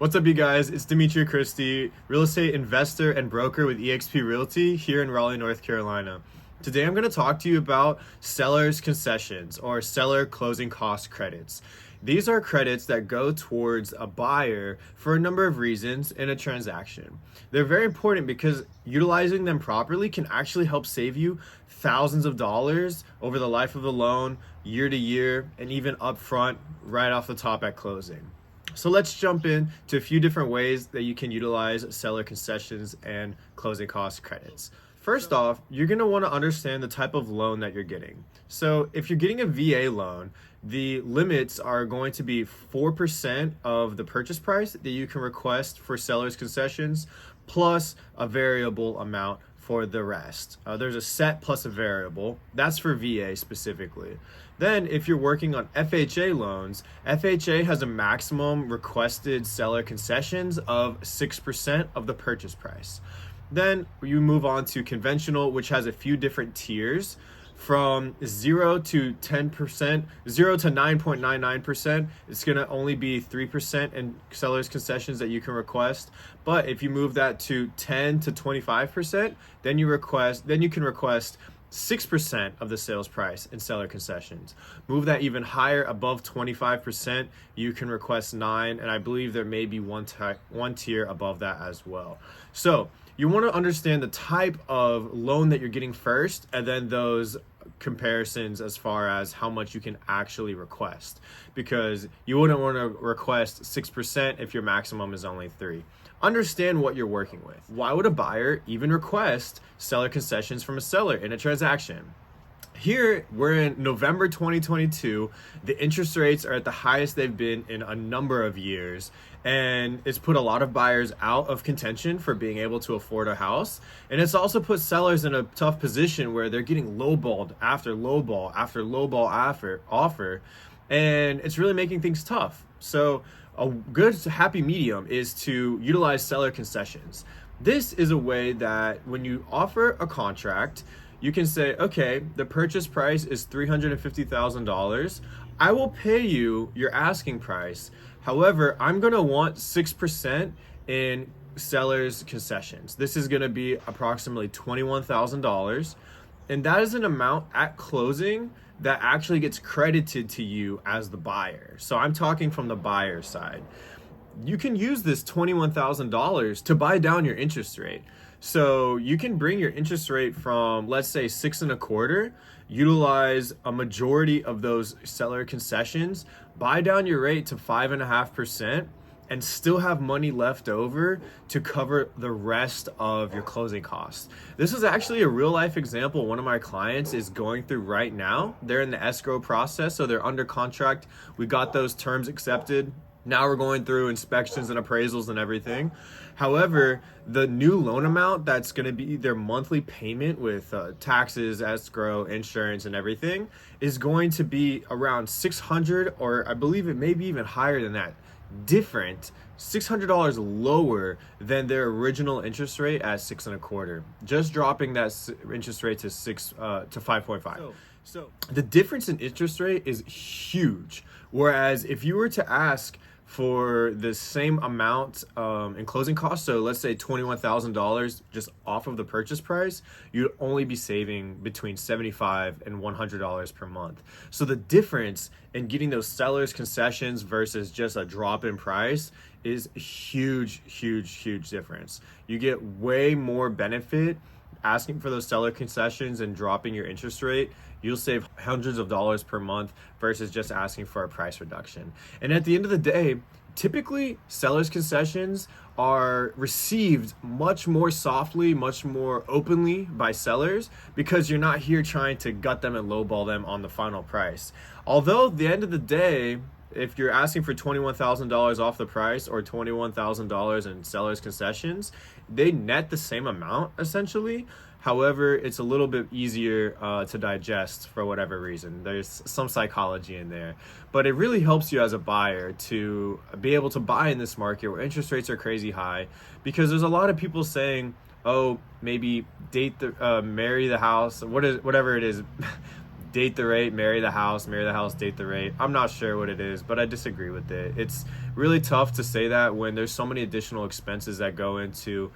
What's up, you guys? It's Dimitri Christie, real estate investor and broker with eXp Realty here in Raleigh, North Carolina. Today I'm going to talk to you about seller's concessions or seller closing cost credits. These are credits that go towards a buyer for a number of reasons in a transaction. They're very important because utilizing them properly can actually help save you thousands of dollars over the life of the loan, year to year, and even upfront right off the top at closing. So let's jump in to a few different ways that you can utilize seller concessions and closing cost credits. First off, you're going to want to understand the type of loan that you're getting. So if you're getting a VA loan, the limits are going to be 4% of the purchase price that you can request for seller's concessions, plus a variable amount for the rest. There's a set plus a variable. That's for VA specifically. Then if you're working on FHA loans, FHA has a maximum requested seller concessions of 6% of the purchase price. Then you move on to conventional, which has a few different tiers from 0 to 10%, 0 to 9.99%. It's going to only be 3% in seller's concessions that you can request. But if you move that to 10 to 25%, then you can request 6% of the sales price in seller concessions. Move that even higher, above 25%, you can request 9, and I believe there may be one tier above that as well. So you want to understand the type of loan that you're getting first, and then those comparisons as far as how much you can actually request, because you wouldn't want to request 6% if your maximum is only 3. Understand what you're working with. Why would a buyer even request seller concessions from a seller in a transaction? Here, we're in November 2022. The interest rates are at the highest they've been in a number of years, and it's put a lot of buyers out of contention for being able to afford a house. And it's also put sellers in a tough position where they're getting lowballed after lowball after lowball offer, and it's really making things tough. So a good happy medium is to utilize seller concessions. This is a way that when you offer a contract, you can say, okay, the purchase price is $350,000. I will pay you your asking price. However, I'm going to want 6% in seller's concessions. This is going to be approximately $21,000. And that is an amount at closing that actually gets credited to you as the buyer. So I'm talking from the buyer side. You can use this $21,000 to buy down your interest rate. So you can bring your interest rate from, let's say, 6.25, utilize a majority of those seller concessions, buy down your rate to 5.5%, and still have money left over to cover the rest of your closing costs. This is actually a real life example one of my clients is going through right now. They're in the escrow process, so they're under contract. We got those terms accepted. Now we're going through inspections and appraisals and everything. However, the new loan amount that's going to be their monthly payment with taxes, escrow, insurance, and everything is going to be around $600, or I believe it may be even higher than that. Different, $600 lower than their original interest rate at 6.25, just dropping that interest rate to 5.5. So the difference in interest rate is huge. Whereas if you were to ask for the same amount in closing costs, so let's say $21,000 just off of the purchase price, you'd only be saving between $75 and $100 per month. So the difference in getting those sellers concessions versus just a drop in price is huge, huge, huge difference. You get way more benefit asking for those seller concessions and dropping your interest rate. You'll save hundreds of dollars per month versus just asking for a price reduction. And at the end of the day, typically seller's concessions are received much more softly, much more openly by sellers, because you're not here trying to gut them and lowball them on the final price. Although at the end of the day, if you're asking for $21,000 off the price or $21,000 in seller's concessions, they net the same amount essentially. However, it's a little bit easier to digest for whatever reason. There's some psychology in there. But it really helps you as a buyer to be able to buy in this market where interest rates are crazy high, because there's a lot of people saying, oh, maybe marry the house, whatever it is. date the rate, marry the house, date the rate. I'm not sure what it is, but I disagree with it. It's really tough to say that when there's so many additional expenses that go into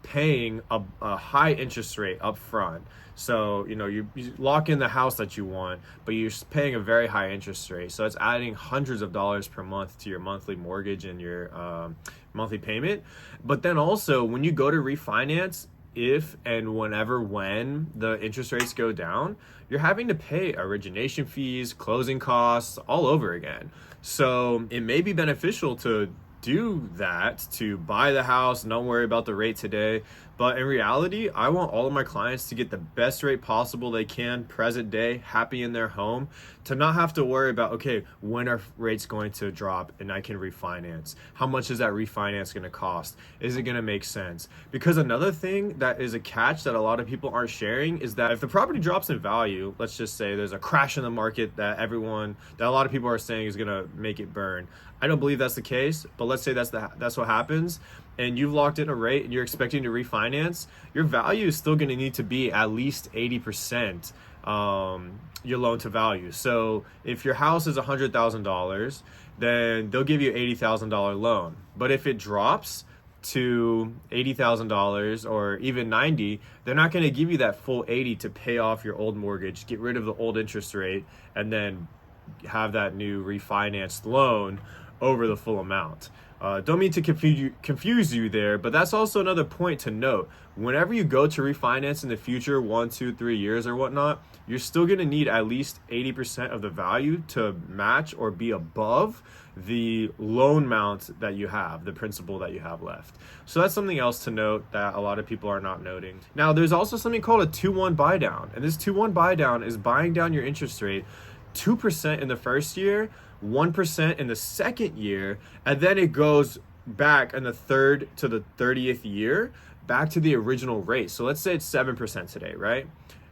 paying a high interest rate up front. So, you lock in the house that you want, but you're paying a very high interest rate. So it's adding hundreds of dollars per month to your monthly mortgage and your monthly payment. But then also, when you go to refinance, if and when the interest rates go down, you're having to pay origination fees, closing costs all over again. So it may be beneficial to do that, to buy the house and don't worry about the rate today. But in reality, I want all of my clients to get the best rate possible they can, present day, happy in their home, to not have to worry about, okay, when are rates going to drop and I can refinance? How much is that refinance going to cost? Is it going to make sense? Because another thing that is a catch that a lot of people aren't sharing is that if the property drops in value, let's just say there's a crash in the market that a lot of people are saying is going to make it burn. I don't believe that's the case, but let's say that's what happens, and you've locked in a rate and you're expecting to refinance, your value is still going to need to be at least 80% your loan to value. So if your house is $100,000, then they'll give you $80,000 loan. But if it drops to $80,000 or even 90, they're not going to give you that full 80 to pay off your old mortgage, get rid of the old interest rate, and then have that new refinanced loan over the full amount. Don't mean to confuse you there, but that's also another point to note. Whenever you go to refinance in the future, 1, 2, 3 years or whatnot, you're still going to need at least 80% of the value to match or be above the loan amount that you have, the principal that you have left. So that's something else to note that a lot of people are not noting. Now, there's also something called a 2-1 buy down. And this 2-1 buy down is buying down your interest rate 2% in the first year, 1% in the second year, and then it goes back in the third to the 30th year back to the original rate. So let's say it's 7% today, right?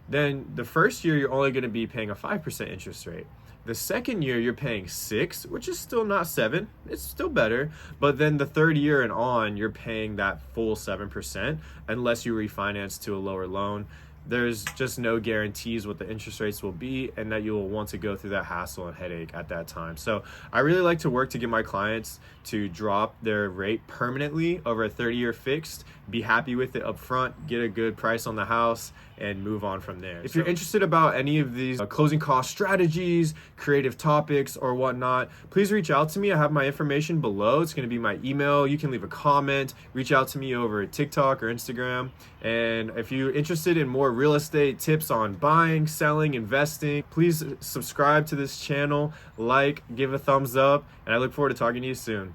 Then the first year you're only going to be paying a 5% interest rate. The second year you're paying 6, which is still not 7. It's still better. But then the third year and on, you're paying that full 7% unless you refinance to a lower loan. There's just no guarantees what the interest rates will be and that you will want to go through that hassle and headache at that time. So I really like to work to get my clients to drop their rate permanently over a 30-year fixed, be happy with it up front, get a good price on the house, and move on from there. If you're interested about any of these closing cost strategies, creative topics, or whatnot, please reach out to me. I have my information below. It's going to be my email. You can leave a comment, reach out to me over TikTok or Instagram. And if you're interested in more real estate tips on buying, selling, investing, please subscribe to this channel, give a thumbs up, and I look forward to talking to you soon.